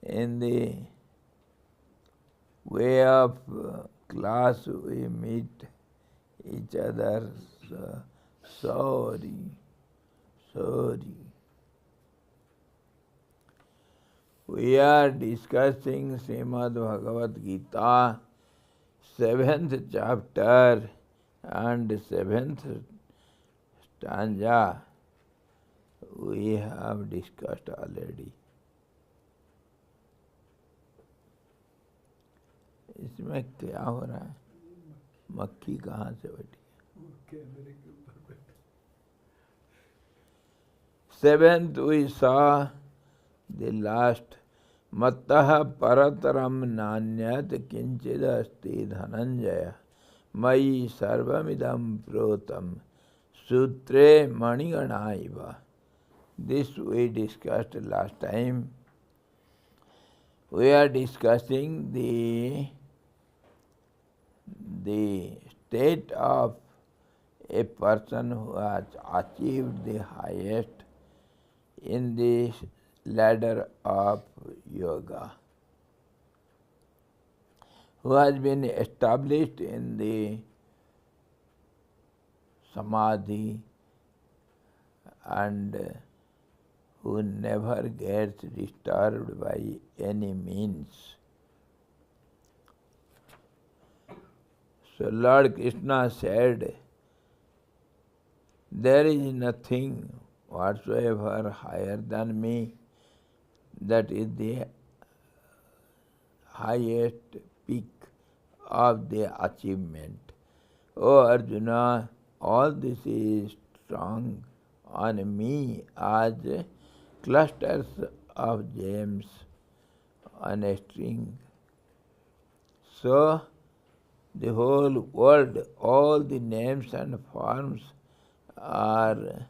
in the way of class we meet each other. Sorry. We are discussing Srimad Bhagavad Gita, 7th chapter and 7th stanza. We have discussed already. इसमें क्या हो रहा है? मक्खी कहाँ से बैठी है? 7th we saw the last. Mattah parataram nanyat kinchid asti dhananjaya mayi sarvamidam protam sutre maniganaiva. This we discussed last time. We are discussing the state of a person who has achieved the highest in the ladder of yoga, who has been established in the samadhi and who never gets disturbed by any means. So Lord Krishna said, there is nothing whatsoever higher than me. That is the highest peak of the achievement. O Arjuna, all this is strong on me as clusters of gems on a string. So the whole world, all the names and forms are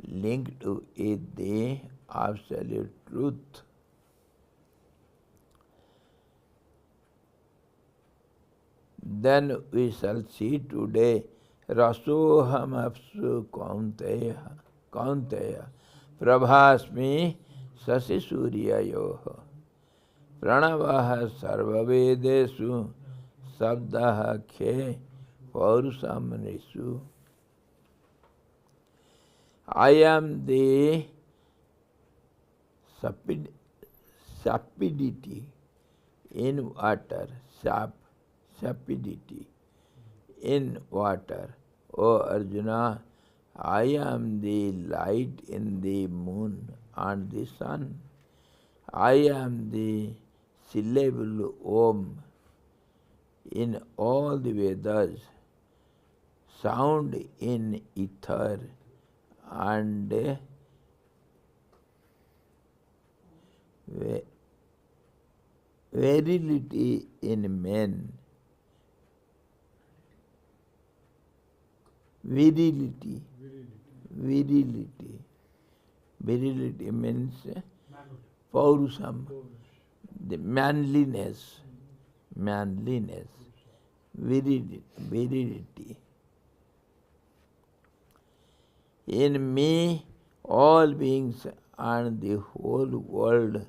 linked to it, the absolute truth. Then we shall see today, Rasoham apsu kaunteya prabhasmi sasi suryayoh pranavaha sarvavedesu sabdaha khe paurusam nisu. I am the sapidity in water, sapidity in water. O Arjuna, I am the light in the moon and the sun. I am the syllable Om in all the Vedas, sound in ether, and virility in men. Virility means paurusam, the manliness. Virility. In me, all beings and the whole world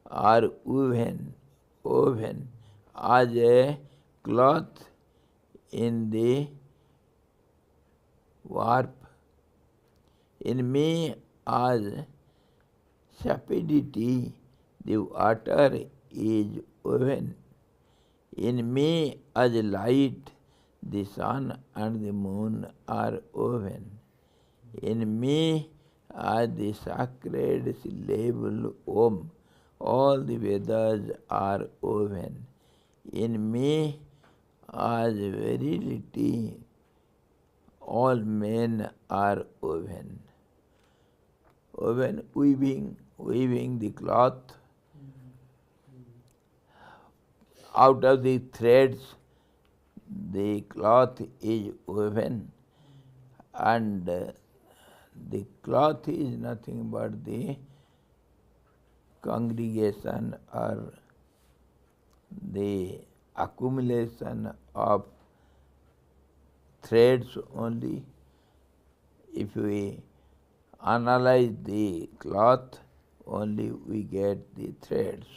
are woven as a cloth in the warp. In me, as sapidity, the water is woven. In me, as light, the sun and the moon are woven. In me, as the sacred syllable Om, all the Vedas are woven. In me, as virility, all men are woven. Weaving the cloth. Out of the threads, the cloth is woven, and the cloth is nothing but the congregation or the accumulation of threads only. If we analyze the cloth, only we get the threads.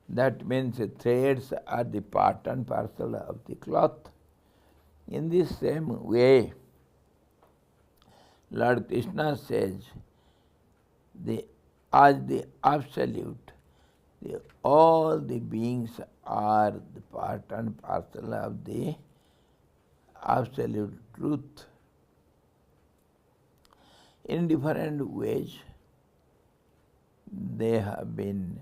That means the threads are the part and parcel of the cloth. In the same way, Lord Krishna says, as the absolute, all the beings are the part and parcel of the absolute truth. In different ways, they have been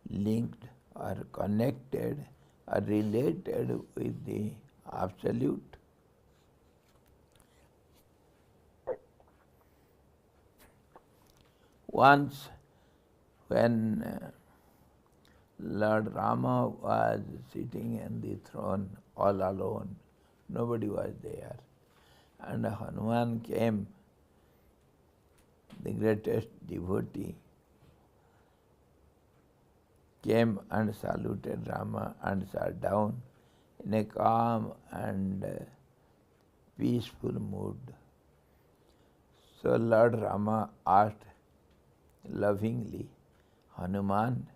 linked or connected or related with the absolute. Once, when Lord Rama was sitting on the throne all alone, nobody was there, and Hanuman came, the greatest devotee, came and saluted Rama and sat down in a calm and peaceful mood. So Lord Rama asked lovingly, Hanuman,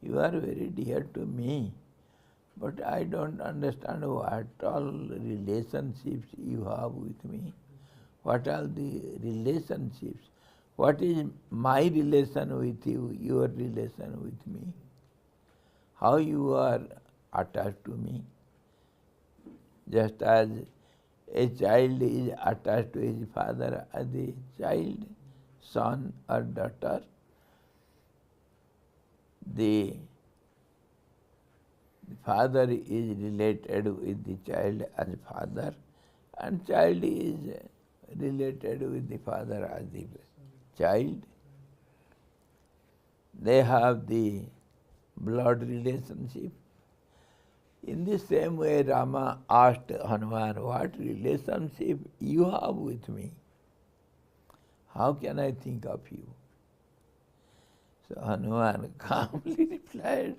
you are very dear to me, but I don't understand what all relationships you have with me. What are the relationships? What is my relation with you, your relation with me? How you are attached to me? Just as a child is attached to his father as a child, son or daughter, the father is related with the child as father, and child is related with the father as the child. They have the blood relationship. In the same way, Rama asked Hanuman, what relationship you have with me? How can I think of you? So Hanuman calmly replied,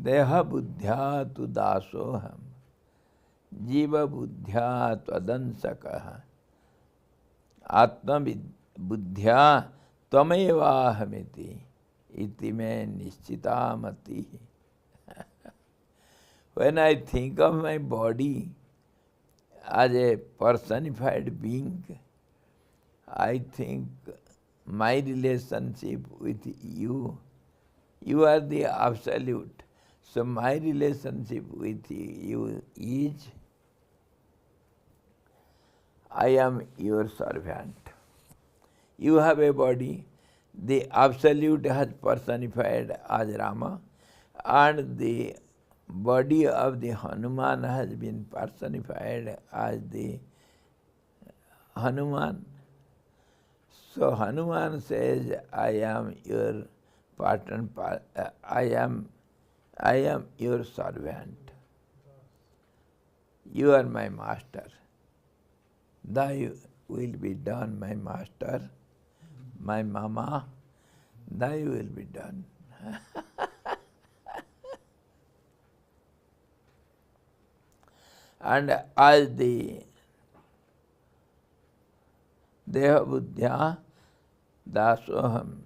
Deha buddhya tu dasoham, jiva buddhya tvadansakaha, atma buddhya tvamevahamiti, iti me nishchitamati. When I think of my body as a personified being, I think my relationship with you, you are the absolute. So my relationship with you is, I am your servant. You have a body, the absolute has personified as Rama, and the body of the Hanuman has been personified as the Hanuman. So Hanuman says, I am your partner, I am your servant. You are my master. Thy will be done, my master, my mama, thy will be done. And as the Deha Buddhya Dasoham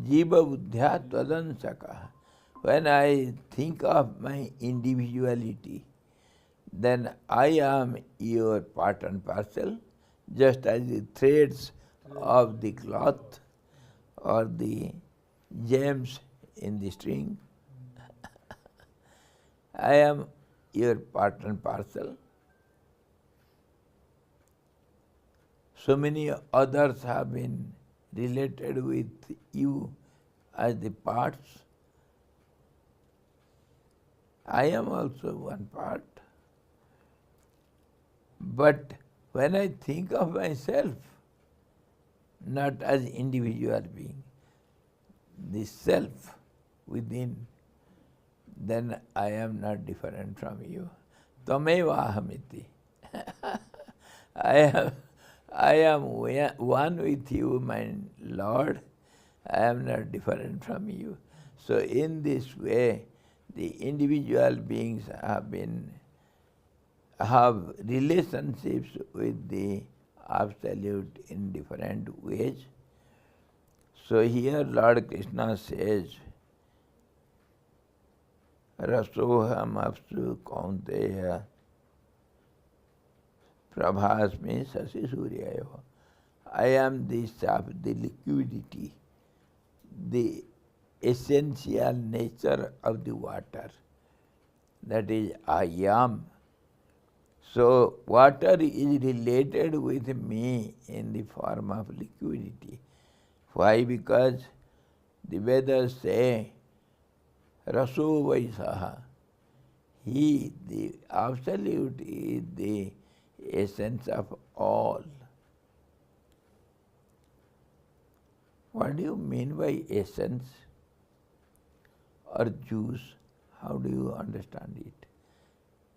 Jiva Buddhya Tvadansaka. When I think of my individuality, then I am your part and parcel, just as the threads of the cloth or the gems in the string. I am your part and parcel. So many others have been related with you as the parts. I am also one part. But when I think of myself, not as individual being, the self within, then I am not different from you. Tameva ahamiti. I am one with you, my Lord. I am not different from you. So in this way, the individual beings have been have relationships with the Absolute in different ways. So here Lord Krishna says, Rasoham apsu kaunteya prabhasmi sasi suryayo. I am the sap, the liquidity, the essential nature of the water. That is, I am. So water is related with me in the form of liquidity. Why? Because the Vedas say, Raso Vaisaha. He, the Absolute, is the essence of all. What do you mean by essence or juice? How do you understand it?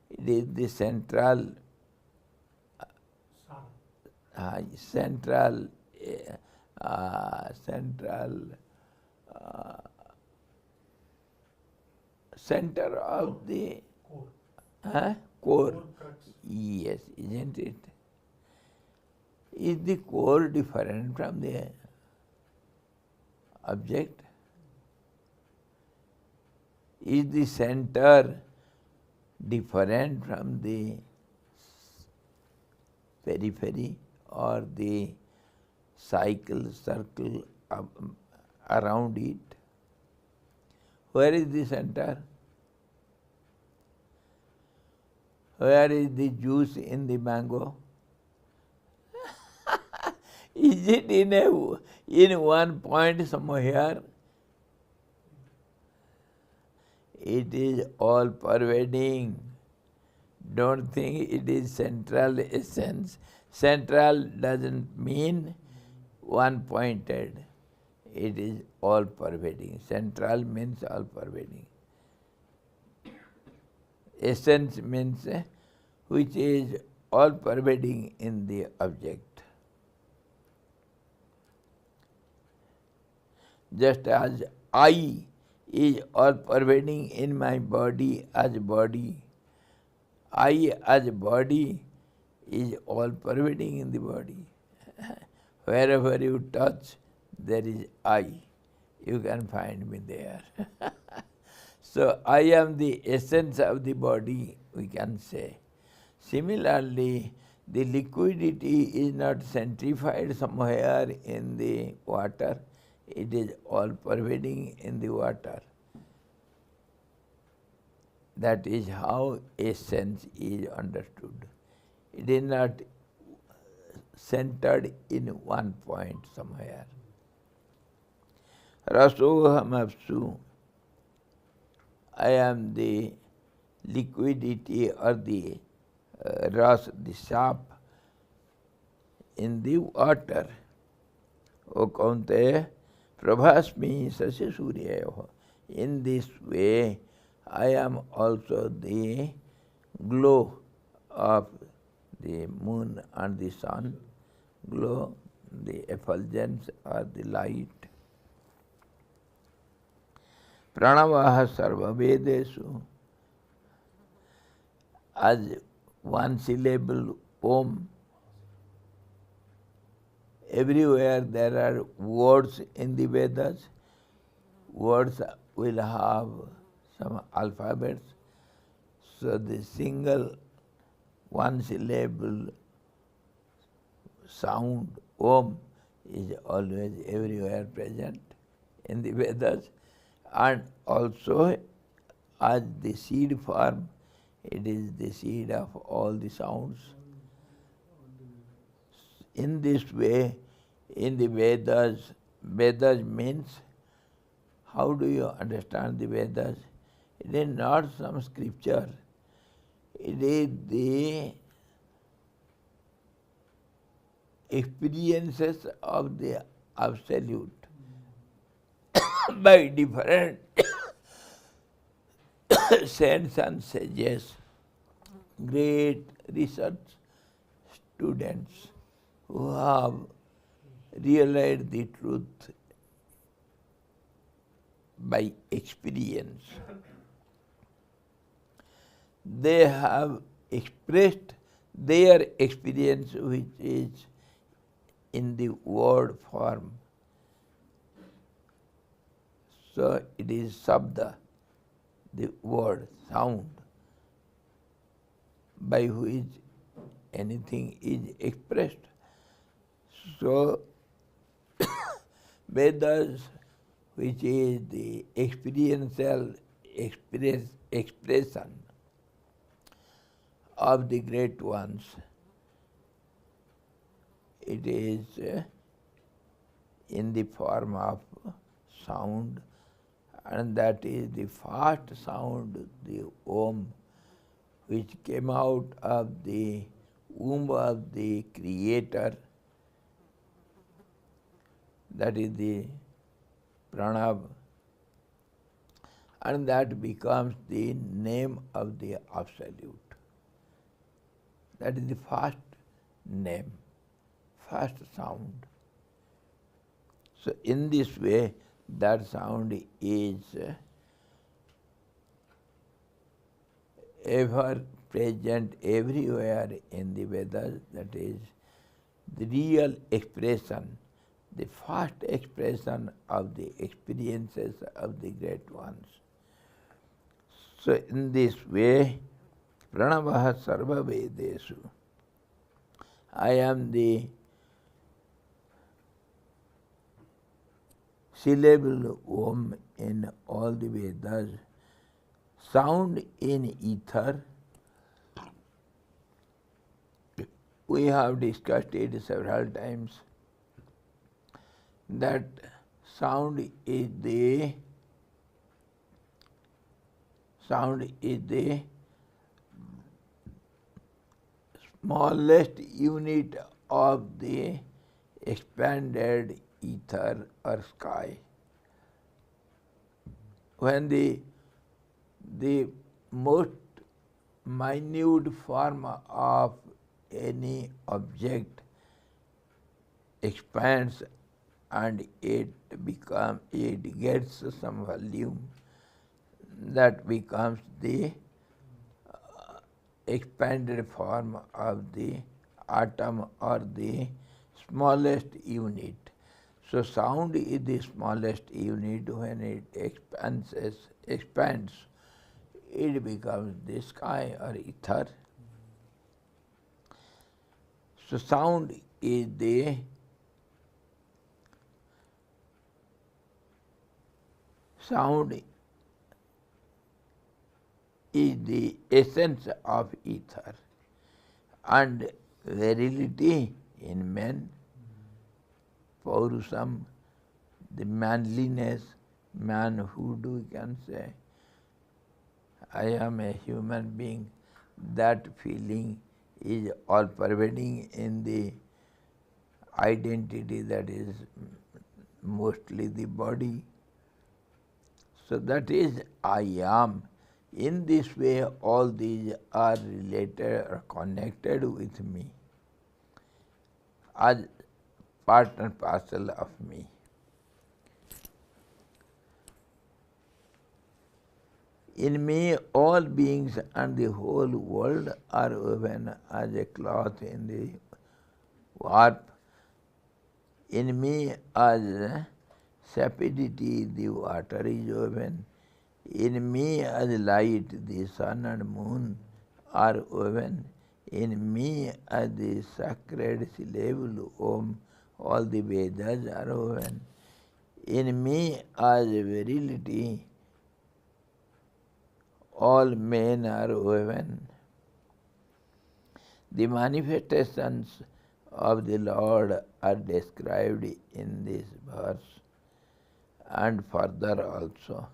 It is the central center of the core. Yes, isn't it? Is the core different from the object? Is the center different from the periphery or the circle around it? Where is the center? Where is the juice in the mango? Is it in one point somewhere? It is all pervading. Don't think it is central essence. Central doesn't mean one pointed. It is all pervading. Central means all pervading. Essence means which is all pervading in the object. Just as I is all pervading in my body as body, I as body is all pervading in the body. Wherever you touch, there is I. You can find me there. So I am the essence of the body, we can say. Similarly, the liquidity is not centrified somewhere in the water. It is all pervading in the water. That is how essence is understood. It is not centered in one point somewhere. Rasoham apsu. I am the liquidity or the ras, the sap in the water. O Kaunteya, Prabhasmi Sasi Suryayo. In this way, I am also the glow of the moon and the sun, glow, the effulgence or the light. Pranavaha sarva vedesu. As one syllable Om, everywhere there are words in the Vedas. Words will have some alphabets. So the single one syllable sound Om is always everywhere present in the Vedas. And also as the seed form, it is the seed of all the sounds. In this way, in the Vedas, Vedas means, how do you understand the Vedas? It is not some scripture. It is the experiences of the Absolute by different saints and sages, great research students who have realized the truth by experience. They have expressed their experience which is in the word form. So it is sabda, the word, sound, by which anything is expressed. So Vedas, which is the experiential expression of the great ones, it is in the form of sound, and that is the first sound, the Om, which came out of the womb of the Creator. That is the Pranab, and that becomes the name of the Absolute. That is the first name, first sound. So in this way, that sound is ever present everywhere in the Vedas. That is the real expression, the first expression of the experiences of the great ones. So in this way, Pranavaha Sarva Vedesu. I am the syllable Om in all the Vedas. Sound in ether, we have discussed it several times, that sound is the smallest unit of the expanded ether or sky. When the most minute form of any object expands and it gets some volume, that becomes the expanded form of the atom or the smallest unit. So sound is the smallest unit. When it expands, it becomes the sky or ether. So sound is the essence of ether, and virility in men, paurusam, the manliness, manhood, we can say. I am a human being. That feeling is all pervading in the identity, that is mostly the body. So that is I am. In this way, all these are related or connected with me as part and parcel of me. In me, all beings and the whole world are woven as a cloth in the warp. In me, as sapidity, the water is woven. In me, as light, the sun and moon are woven. In me, as the sacred syllable Om, all the Vedas are woven. In me, as virility, all men are woven. The manifestations of the Lord are described in this verse, and further also,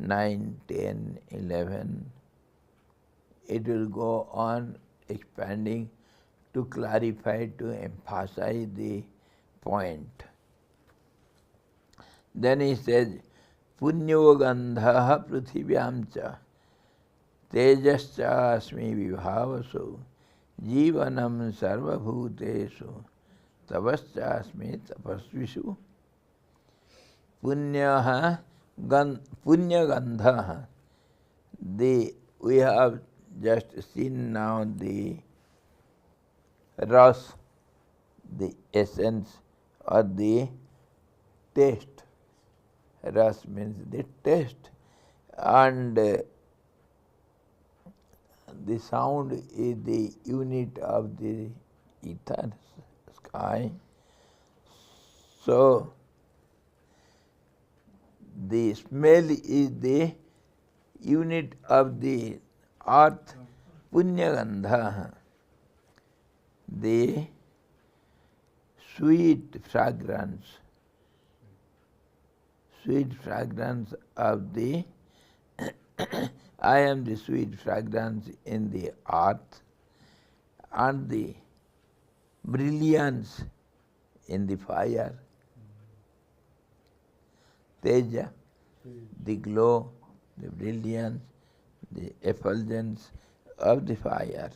9, 10, 11. It will go on expanding to clarify, to emphasize the point. Then he says, Punyo gandha prithivyaam cha tejascha asmi vibhavaso jivanam sarvabhutesu tavascha asmi tapasvisu. Punya gandha, we have just seen now the ras, the essence or the taste. Ras means the taste, and the sound is the unit of the ether, sky. So the smell is the unit of the earth, punyagandha, the sweet fragrance of the I am the sweet fragrance in the earth, and the brilliance in the fire, teja, the glow, the brilliance, the effulgence of the fire.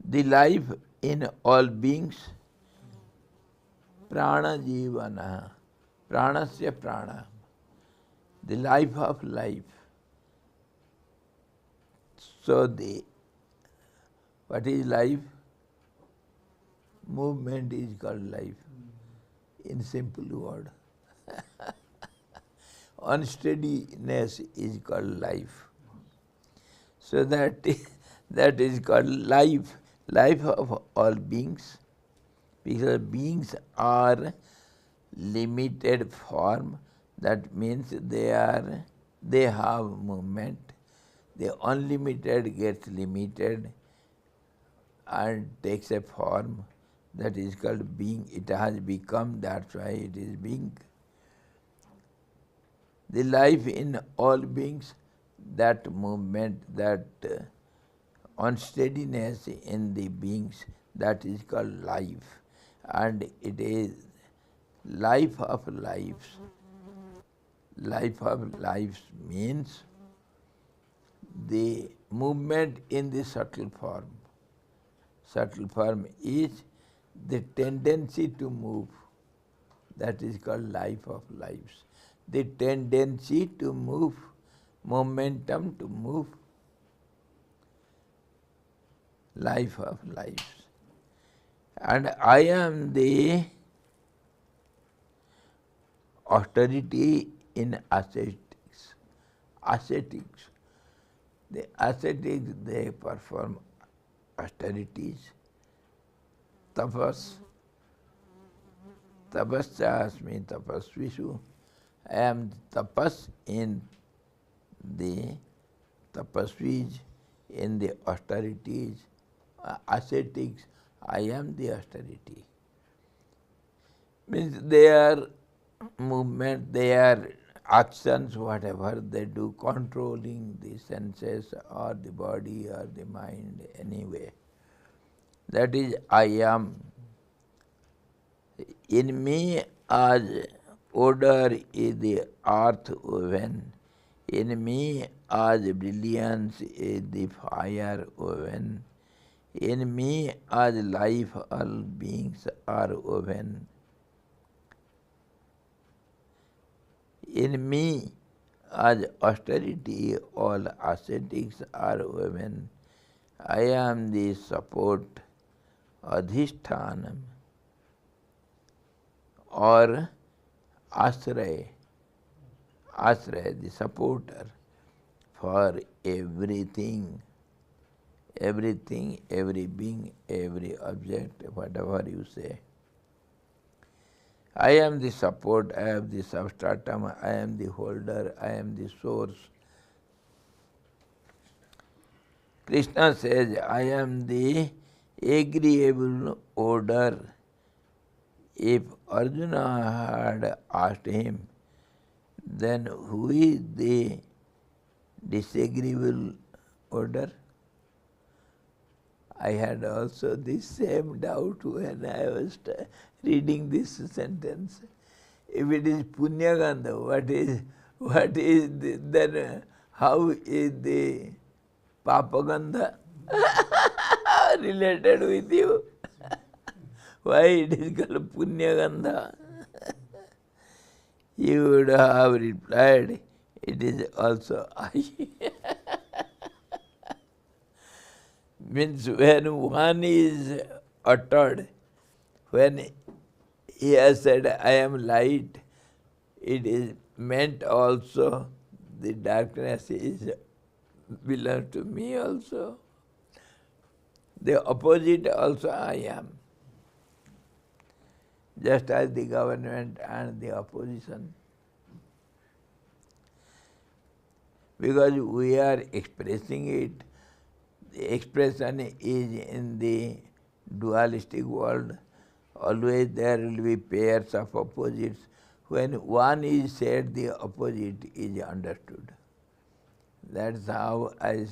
The life in all beings, prana jivana, pranasya prana, the life of life. So what is life? Movement is called life, in simple word. Unsteadiness is called life. So that is called life of all beings, because beings are limited form. That means they have movement. The unlimited gets limited and takes a form. That is called being. It has become, that's why it is being. The life in all beings, that movement, that unsteadiness in the beings, that is called life. And it is life of lives. Life of lives means the movement in the subtle form. Subtle form is the tendency to move. That is called life of lives. The tendency to move, momentum to move, life of lives. And I am the austerity in ascetics. Ascetics. The ascetics, they perform austerities, tapas. Tapasya asmi tapasvishu. I am tapas in the tapasvis, in the austerities, ascetics. I am the austerity. Means their movement, their actions, whatever they do, controlling the senses or the body or the mind anyway. That is I am. In me as odor is the earth oven. In me as brilliance is the fire oven. In me as life all beings are oven. In me as austerity all ascetics are woven. I am the support, adhishthanam, or ashraya, the supporter for everything, every being, every object, whatever you say. I am the support, I am the substratum, I am the holder, I am the source. Krishna says, I am the agreeable odor. If Arjuna had asked him, then who is the disagreeable odor? I had also the same doubt when I was reading this sentence. If it is Punyagandha, What is then how is the papagandha related with you? Why it is called punyagandha? You would have replied, it is also I. Means when one is uttered, when he has said, I am light, it is meant also the darkness is belongs to me also. The opposite also I am. Just as the government and the opposition. Because we are expressing it, the expression is in the dualistic world. Always there will be pairs of opposites. When one is said, the opposite is understood. That's how I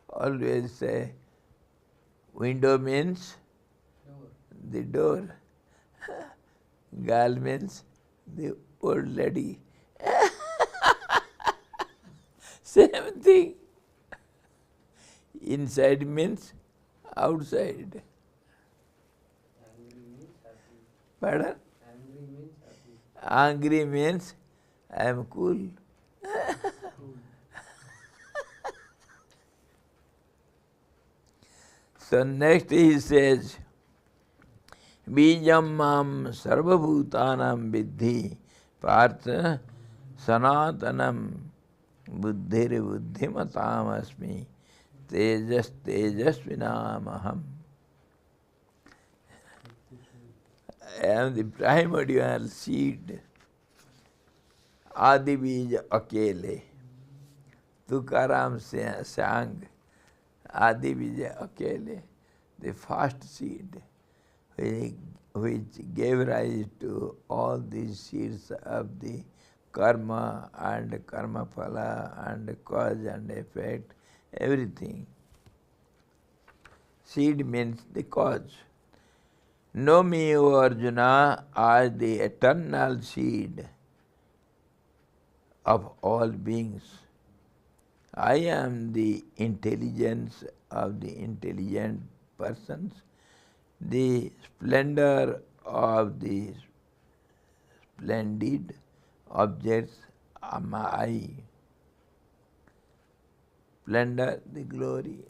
always say, window means the door. Girl means the old lady. Same thing. Inside means outside. Angry means happy. Pardon? Angry means happy. Angry means I am cool. Cool. So next he says, Bijam mam sarvabhutanam vidhi partha sanatanam buddhir buddhimatam asmi tejas tejasvinam aham. I am the primordial seed, Adi Bij Akele. Tukaram sang, Adi Bij Akele, the first seed, which gave rise to all these seeds of the karma and karma phala and cause and effect, everything. Seed means the cause. Know me, O Arjuna, as the eternal seed of all beings. I am the intelligence of the intelligent persons, the splendor of the splendid objects am I. Splendor, the glory,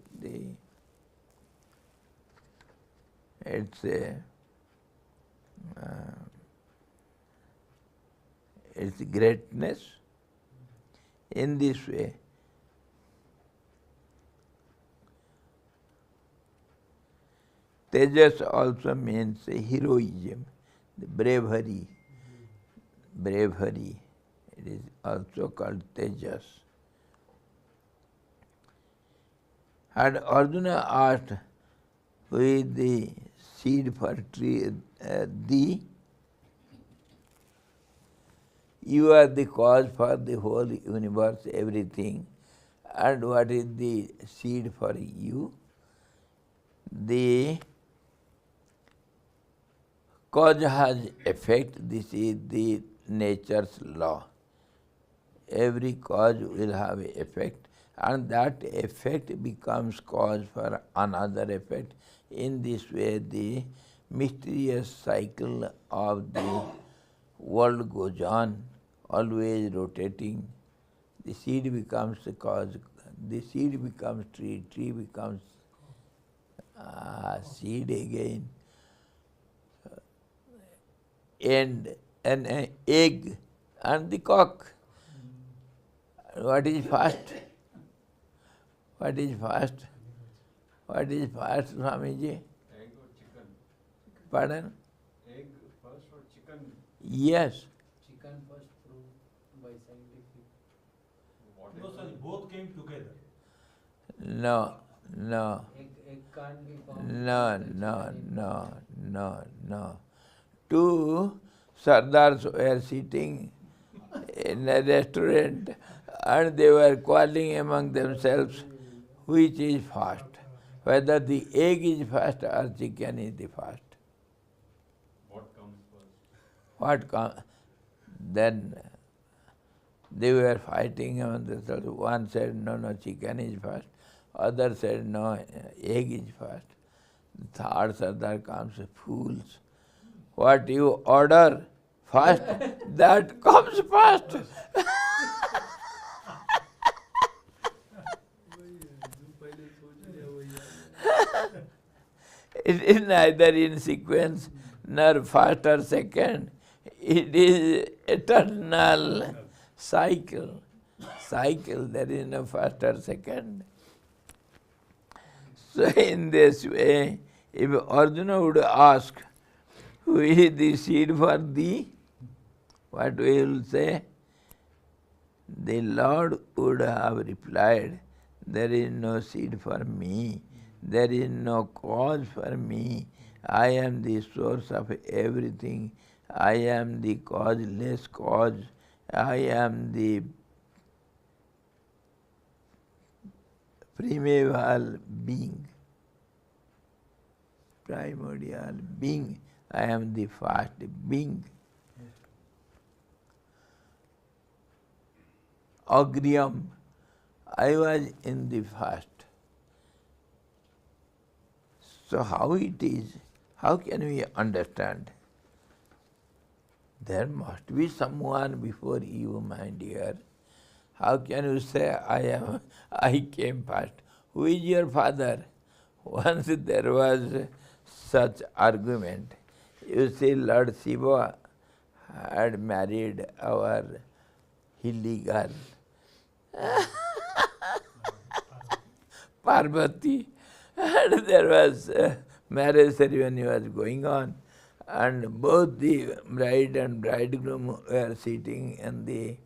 it's greatness. In this way, Tejas also means heroism, the bravery. Bravery. It is also called Tejas. And Arjuna asked, who is the seed for tree? Thee? You are the cause for the whole universe, everything. And what is the seed for you? The cause has effect. This is the nature's law. Every cause will have effect, and that effect becomes cause for another effect. In this way, the mysterious cycle of the world goes on, always rotating. The seed becomes the cause, the seed becomes tree, tree becomes seed again, and an egg and the cock. What is first? What is first? What is first, Swamiji? Egg or chicken? Pardon? Egg first or chicken? Yes. Chicken first proved by scientific. Whatever. No, sir, both came together. No, no, Egg can't be found. no. Two Sardars were sitting in a restaurant and they were quarreling among themselves which is first, whether the egg is first or chicken is the first. What comes first? What comes? Then They were fighting among themselves. One said, no, chicken is first. Other said, no, egg is first. The third Sardar comes, fools. What you order first, that comes first. It is neither in sequence nor first or second. It is eternal cycle. There is no first or second. So in this way, if Arjuna would ask, who is the seed for thee? What we will say? The Lord would have replied, there is no seed for me. There is no cause for me. I am the source of everything. I am the causeless cause. I am the primeval being, primordial being. I am the first being. Agriam, I was in the first. So how it is? How can we understand? There must be someone before you, my dear. How can you say, I came first? Who is your father? Once there was such argument. You see, Lord Shiva had married our hilly girl, Parvati, and there was marriage ceremony was going on, and both the bride and bridegroom were sitting in the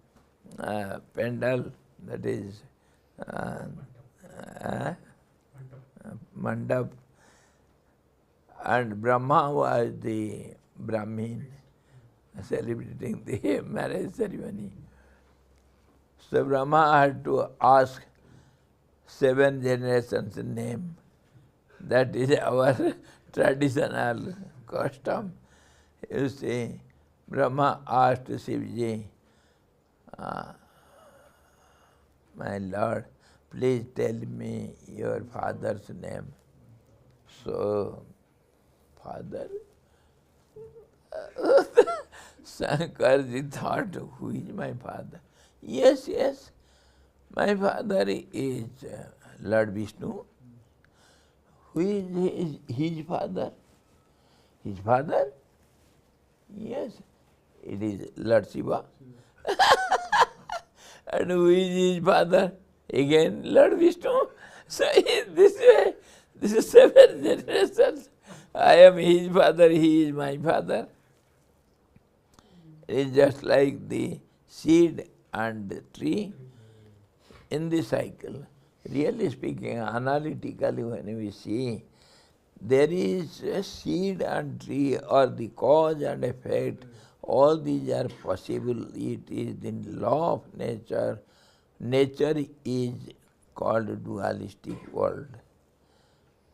pandal, that is mandap, and Brahma was the Brahmin celebrating the marriage ceremony. So Brahma had to ask 7 generations name. That is our traditional custom. You see, Brahma asked Shivji, my Lord, please tell me your father's name. So, father? Shankarji thought, who is my father? Yes, my father is Lord Vishnu. Who is his father? His father? Yes, it is Lord Shiva. And who is his father? Again, Lord Vishnu. So in this way, this is 7 generations. I am his father, he is my father. It is just like the seed and the tree in the cycle. Really speaking, analytically when we see, there is a seed and tree or the cause and effect, all these are possible. It is the law of nature. Nature is called dualistic world,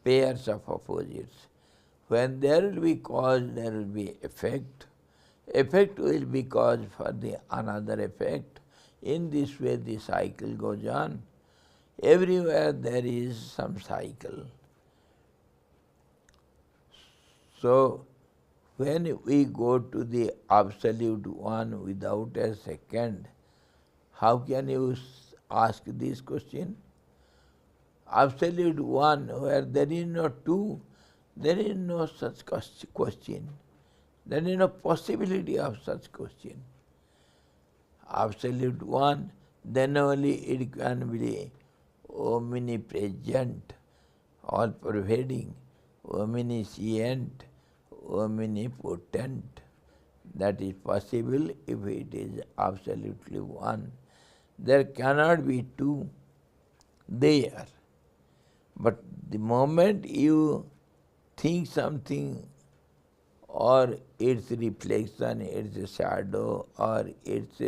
pairs of opposites. When there will be cause, there will be effect. Effect will be cause for the another effect. In this way the cycle goes on. Everywhere there is some cycle. So, when we go to the Absolute One without a second, how can you ask this question? Absolute One, where there is no two, there is no such question. There is no possibility of such question. Absolute One, then only it can be omnipresent, all-pervading, omniscient, omnipotent. That is possible if it is absolutely one. There cannot be two there. But the moment you think something, or its reflection, its shadow, or its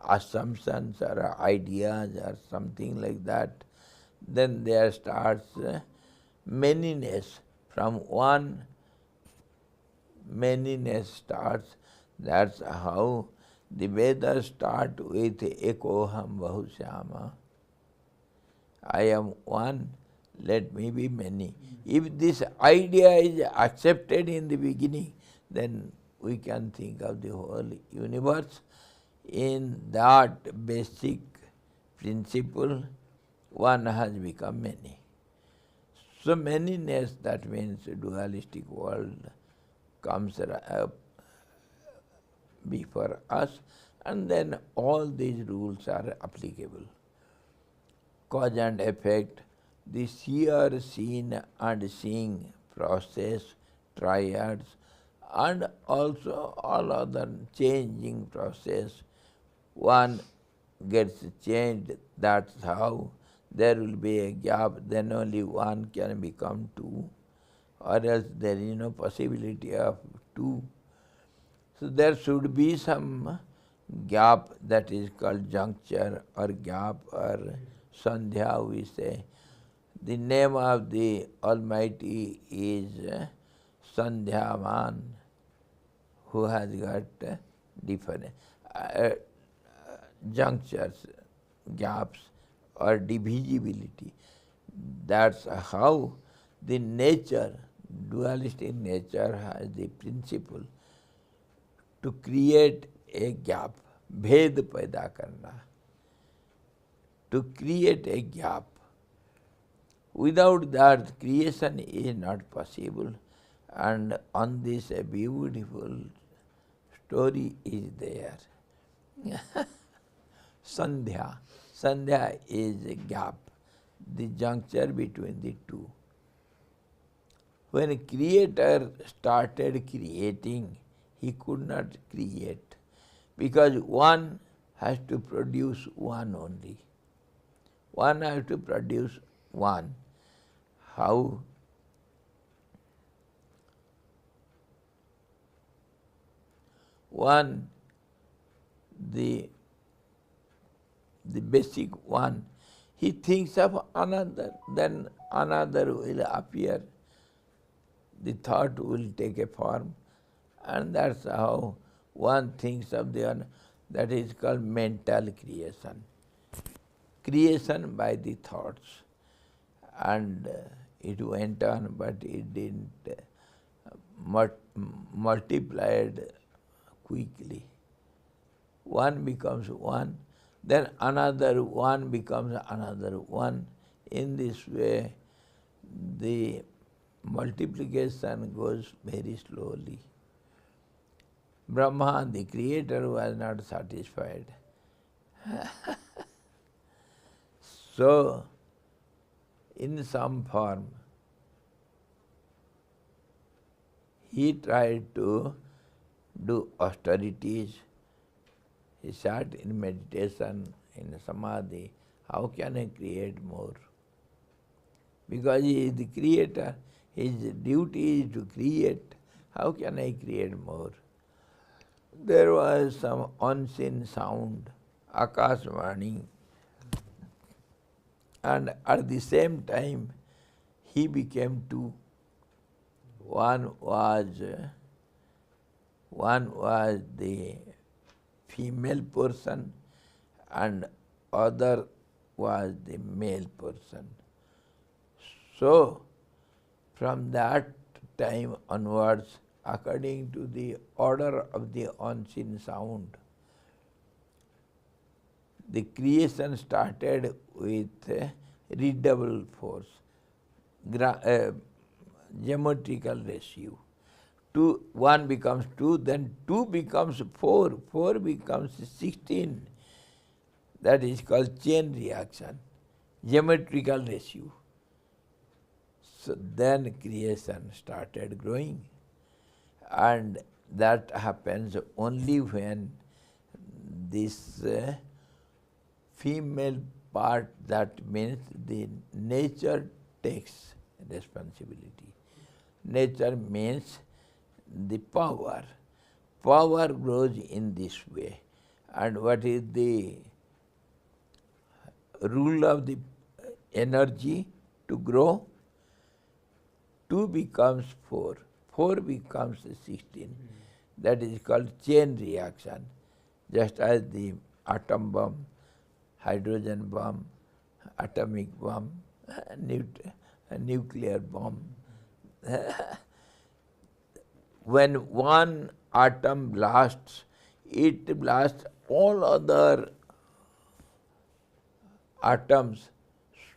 assumptions or ideas or something like that, then there starts manyness. From one, manyness starts. That's how The Vedas start with Ekoham Bahushyama. I am one, let me be many. If this idea is accepted in the beginning, then we can think of the whole universe. In that basic principle, one has become many. So manyness, that means dualistic world comes up before us, and then all these rules are applicable. Cause and effect, the seer, seen and seeing process, triads, and also all other changing process. One gets changed, that's how there will be a gap, then only one can become two, or else there is no possibility of two. So there should be some gap, that is called juncture or gap or sandhya, we say. The name of the Almighty is Sandhyaman, who has got different junctures, gaps or divisibility. That's how the nature, dualistic nature, has the principle to create a gap, bhed paida karna, to create a gap. Without that, creation is not possible. And on this, a beautiful story is there. Sandhya. Sandhya is a gap, the juncture between the two. When a creator started creating, he could not create, because one has to produce one only. One has to produce one. How? One, the basic one, he thinks of another, then another will appear. The thought will take a form, and that's how one thinks of the other. That is called mental creation. Creation by the thoughts. And it went on, but it didn't multiplied quickly. One becomes one, then another one becomes another one. In this way, the multiplication goes very slowly. Brahma, the creator, was not satisfied. So, in some form, he tried to do austerities. He sat in meditation, in samadhi. How can I create more? Because he is the creator, his duty is to create. How can I create more? There was some unseen sound, Akashvani, and at the same time he became two. One was the female person and other was the male person. So, from that time onwards, according to the order of the unseen sound, the creation started with redoubled force, geometrical ratio. 1 becomes 2, then 2 becomes 4, 4 becomes 16. That is called chain reaction, geometrical ratio. So then creation started growing, and that happens only when this female part, that means the nature takes responsibility. Nature means the power. Power grows in this way. And what is the rule of the energy to grow? 2 becomes 4, 4 becomes 16. That is called chain reaction. just as the atom bomb, hydrogen bomb, atomic bomb, nuclear bomb. When one atom blasts, it blasts all other atoms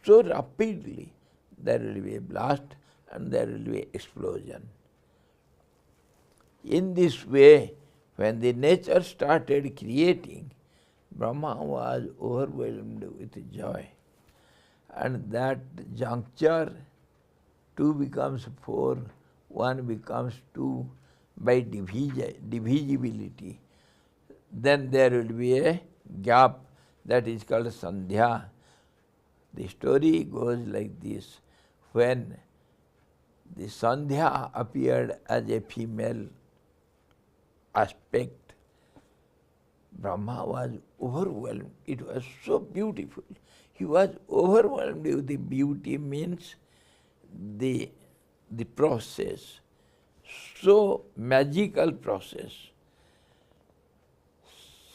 so rapidly. There will be a blast and there will be explosion. In this way, when the nature started creating, Brahma was overwhelmed with joy. And that juncture, 2 becomes 4, 1 becomes 2 by divisibility. Then there will be a gap that is called Sandhya. The story goes like this. When the Sandhya appeared as a female aspect, Brahma was overwhelmed. It was so beautiful. He was overwhelmed with the beauty, means the process, so magical process.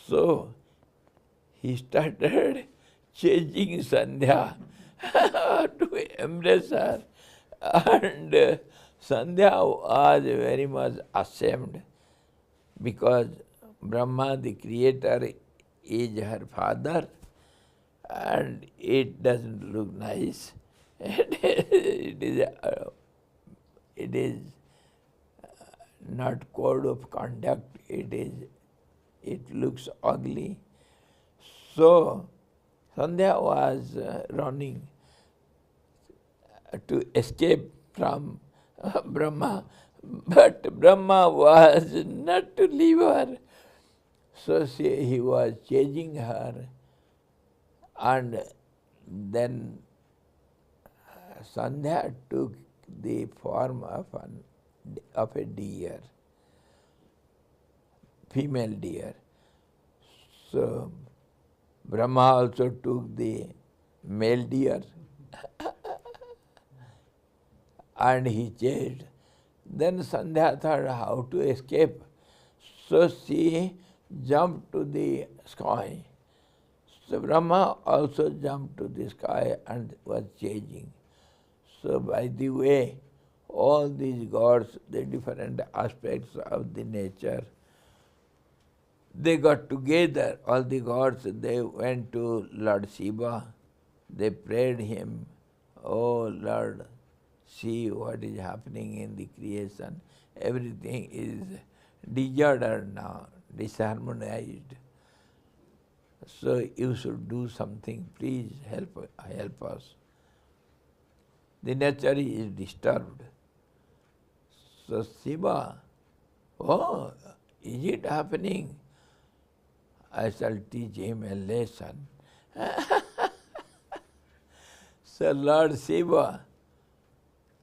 So he started changing Sandhya to embrace her. And Sandhya was very much ashamed because Brahma, the creator, is her father, and it doesn't look nice. It is not code of conduct. It looks ugly. So Sandhya was running to escape from Brahma, but Brahma was not to leave her. So he was chasing her, and then Sandhya took the form of a deer, female deer. So Brahma also took the male deer and he chased. Then Sandhya thought how to escape. So she jumped to the sky. So Brahma also jumped to the sky and was chasing. So by the way, all these gods, the different aspects of the nature, they got together, all the gods, they went to Lord Shiva, they prayed him, oh Lord, see what is happening in the creation. Everything is disordered now, disharmonized. So you should do something, please help us. The nature is disturbed. So Shiva, oh, is it happening? I shall teach him a lesson. So Lord Shiva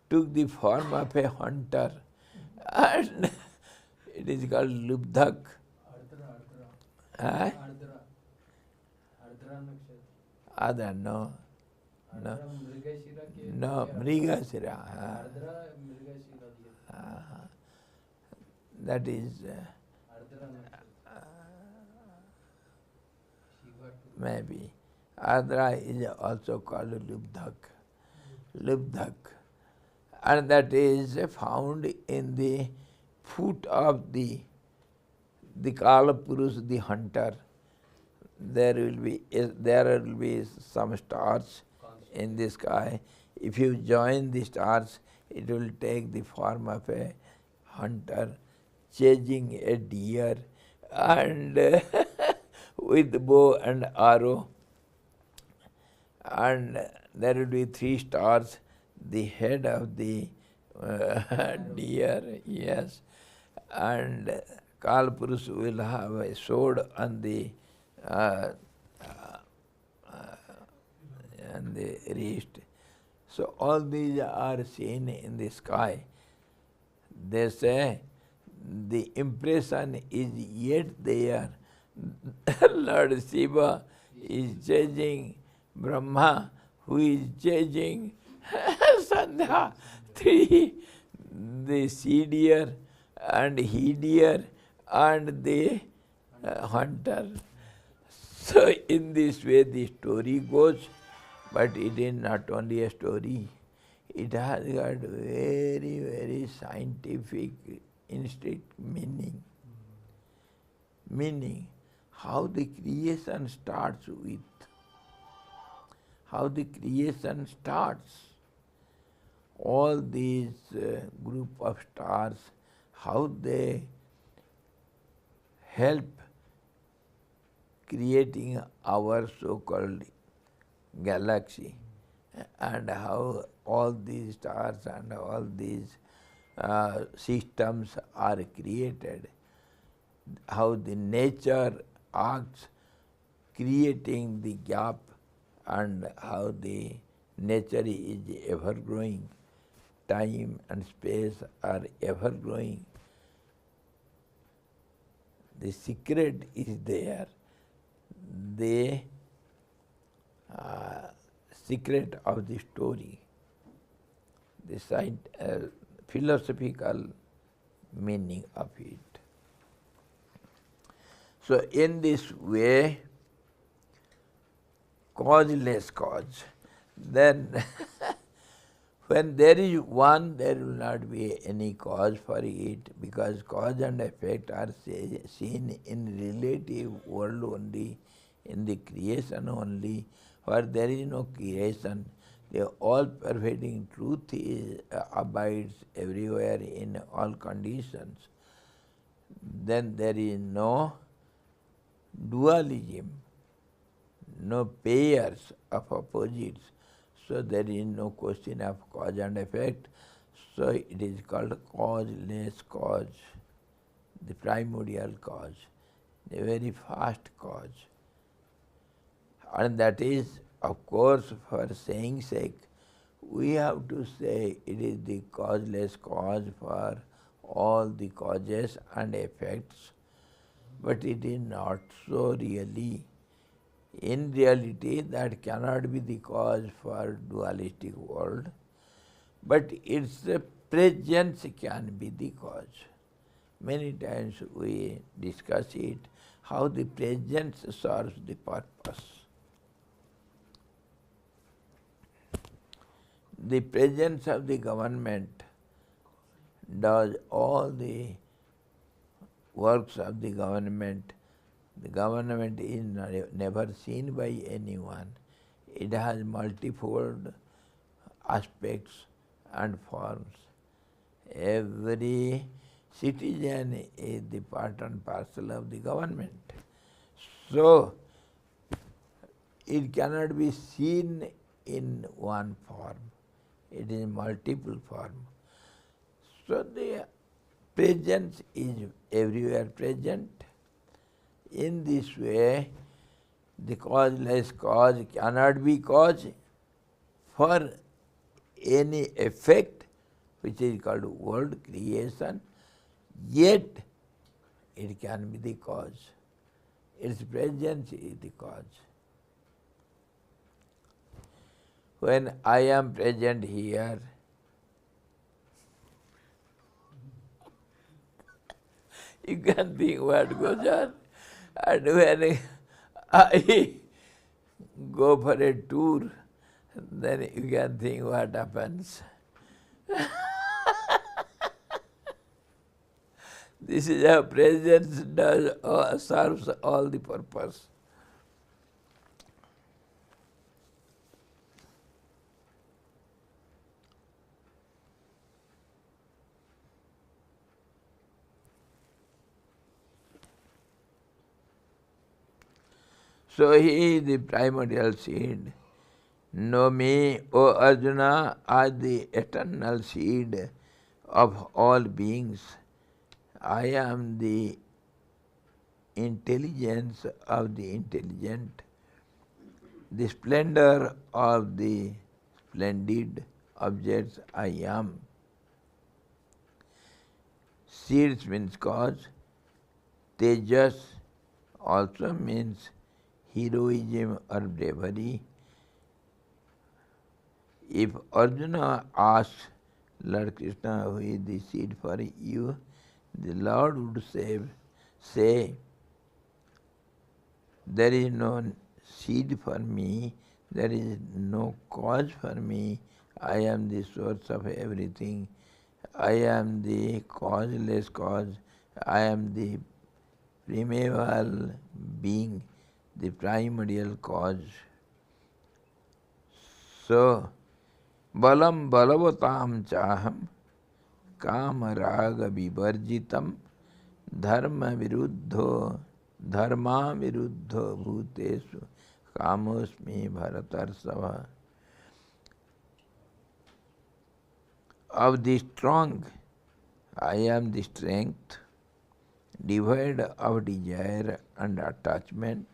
took the form of a hunter, and it is called Lubdhak. Ardra nakshatra. Adha, no. No, Mrigashira no, Mrigashira. Ardra Mrigashira. That is Ardra nakshatra. maybe. Adra is also called Lubdhak. Lubdhak. And that is found in the foot of the Kala Purush, the hunter. There will be some stars in the sky. If you join the stars, it will take the form of a hunter chasing a deer, and with bow and arrow. And there will be 3 stars, the head of the deer, yes, and Kalpurush will have a sword on the wrist. So all these are seen in the sky. They say the impression is yet there. Lord Shiva is chasing Brahma, who is chasing Sandhya, 3, the she deer and he deer and the hunter. So in this way the story goes, but it is not only a story. It has got very, very scientific instinct meaning. Meaning how the creation starts with. How the creation starts. All these group of stars, how they help creating our so-called galaxy, and how all these stars and all these systems are created, how the nature acts creating the gap, and how the nature is ever growing, time and space are ever growing. The secret is there. The secret of the story, the philosophical meaning of it. So in this way, causeless cause, then when there is one, there will not be any cause for it, because cause and effect are seen in relative world only, in the creation only. Where there is no creation, the all-pervading truth abides everywhere in all conditions. Then there is no dualism, no pairs of opposites. So there is no question of cause and effect. So it is called causeless cause, the primordial cause, the very first cause. And that is, of course, for saying sake, we have to say it is the causeless cause for all the causes and effects, but it is not so really. In reality, that cannot be the cause for dualistic world, but its presence can be the cause. Many times we discuss it, how the presence serves the purpose. The presence of the government does all the works of the government. The government is never seen by anyone. It has multifold aspects and forms. Every citizen is the part and parcel of the government. So, it cannot be seen in one form. It is multiple form. So the presence is everywhere present. In this way, the causeless cause cannot be cause for any effect which is called world creation, yet it can be the cause. Its presence is the cause. When I am present here, you can think what goes on. And when I go for a tour, then you can think what happens. This is how presence serves all the purpose. So he is the primordial seed. Know me, O Arjuna, as the eternal seed of all beings. I am the intelligence of the intelligent, the splendor of the splendid objects I am. Seeds means cause. Tejas also means heroism or bravery. If Arjuna asks Lord Krishna, who is the seed for you, the Lord would say, there is no seed for me, there is no cause for me, I am the source of everything, I am the causeless cause, I am the primeval being, the primordial cause. So, balam balavatam chaham kama raga vivarjitam dharma viruddho dharma viruddho bhutesu kamosmi bharatarsava. Of the strong, I am the strength, devoid of desire and attachment.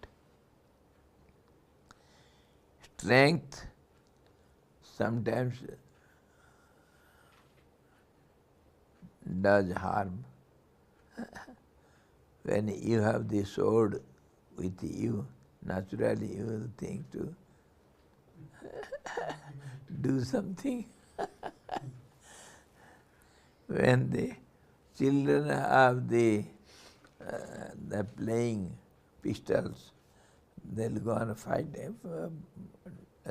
Strength sometimes does harm. When you have the sword with you, naturally you will think to do something. When the children have the playing pistols, they'll go and fight,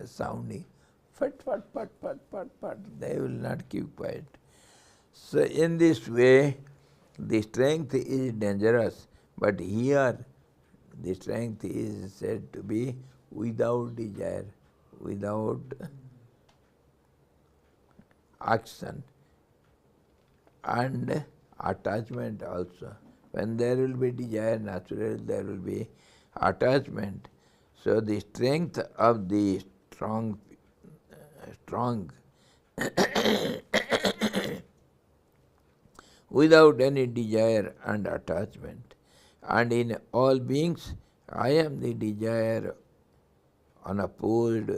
sounding, fat, fat, fat, fat, fat, fat. They will not keep quiet. So in this way, the strength is dangerous, but here the strength is said to be without desire, without action and attachment also. When there will be desire, naturally there will be attachment. So the strength of the strong without any desire and attachment. And in all beings, I am the desire unopposed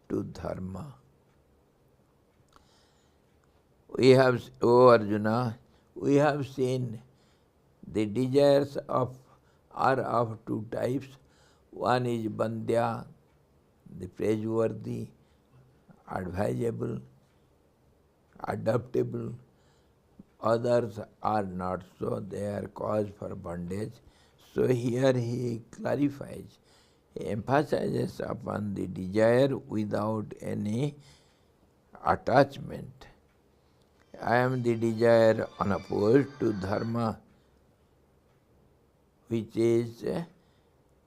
to dharma. We have, O Arjuna, we have seen the desires are of two types. One is bandhya, the praiseworthy, advisable, adaptable. Others are not so, they are cause for bondage. So here he clarifies, he emphasizes upon the desire without any attachment. I am the desire unopposed to dharma, which is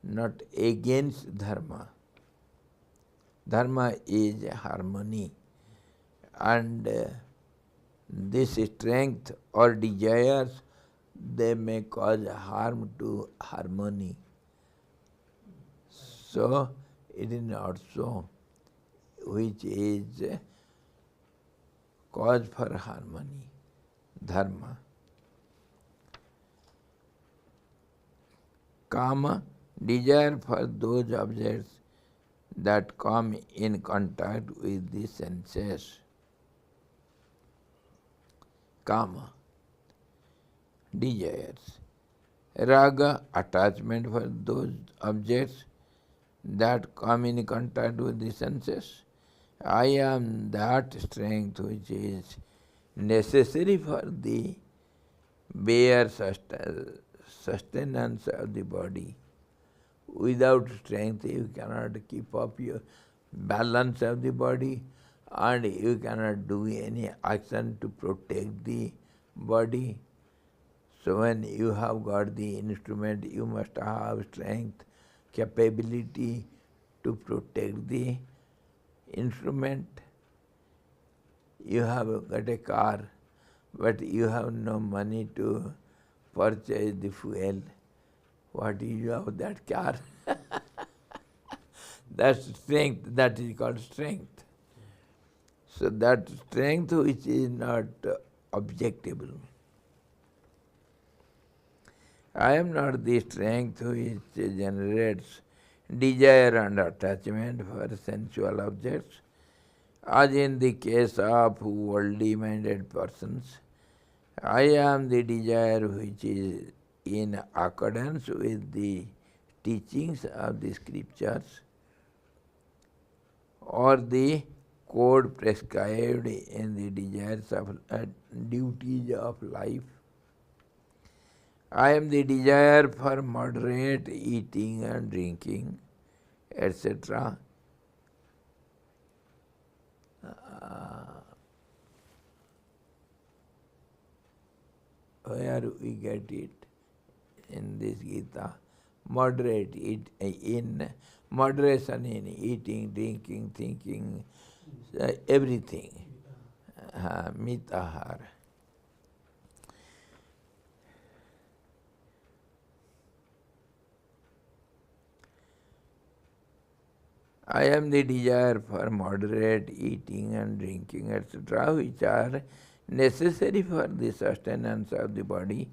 not against dharma. Dharma is harmony, and this strength or desires, they may cause harm to harmony. So it is not so, which is cause for harmony, dharma. Kama, desire for those objects that come in contact with the senses. Kama, desires. Raga, attachment for those objects that come in contact with the senses. I am that strength which is necessary for the bare sustenance of the body. Without strength you cannot keep up your balance of the body, and you cannot do any action to protect the body. So when you have got the instrument, you must have strength, capability to protect the instrument. You have got a car, but you have no money to purchase the fuel. What do you have that car? That's strength, that is called strength. So that strength which is not objectable. I am not the strength which generates desire and attachment for sensual objects, as in the case of worldly minded persons. I am the desire which is in accordance with the teachings of the scriptures or the code prescribed in the desires of duties of life. I am the desire for moderate eating and drinking, etc. Where we get it in this Gita? Moderate it in moderation in eating, drinking, thinking, everything. Mitahar. I am the desire for moderate eating and drinking, etc., which are necessary for the sustenance of the body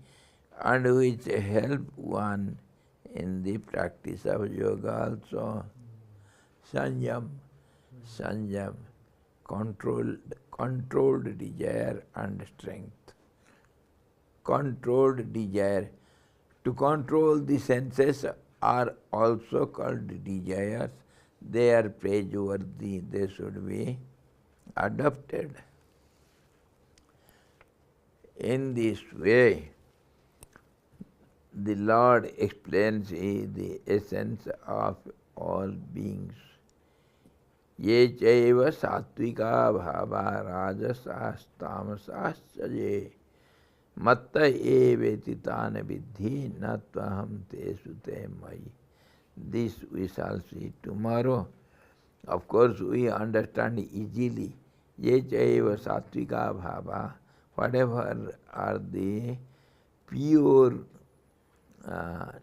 and which help one in the practice of yoga also. Sanjam, controlled desire and strength. Controlled desire. To control the senses are also called desires. They are praiseworthy. They should be adopted. In this way, the Lord explains the essence of all beings. Ye chaiva sattvika bhava rajasas tamasas ye matta eveti tana vidhi natvaham te sute mai. This we shall see tomorrow. Of course, we understand easily. Ye chaiva sattvika bhava, whatever are the pure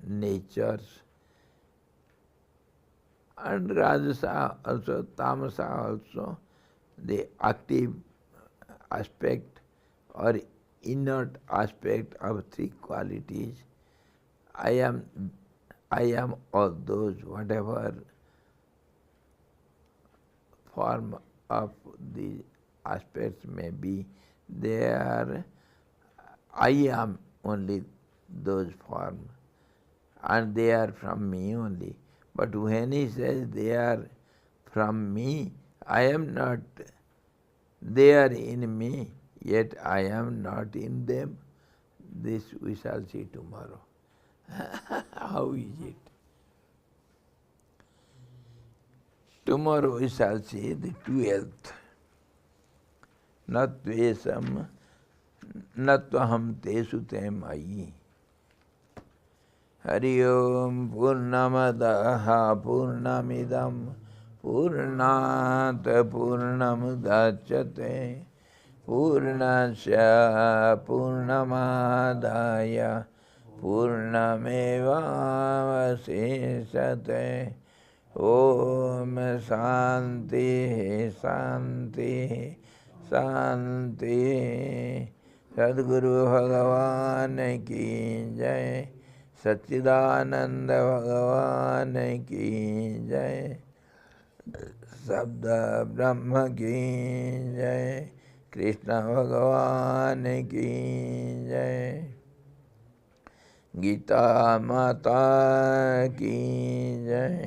natures, and Rajasa also, Tamasa also, the active aspect or inert aspect of three qualities. I am all those, whatever form of the aspects may be, they are, I am only those forms, and they are from me only. But when he says they are from me, I am not, they are in me, yet I am not in them. This we shall see tomorrow. How is it? Tomorrow we shall see the 12th. Natvesam natvaham tesu te mayi. Hari Om Purnamadaha Purnamidam Purnat Purnamudachyate Purnasya Purnamadaya Purnameva Vasisate Om Santi Santi Santi. Sadguru Bhagavan ki jai. सच्चिदानंद भगवान की जय. शब्द ब्रह्म की जय. कृष्ण भगवान की जय. गीता माता की जय.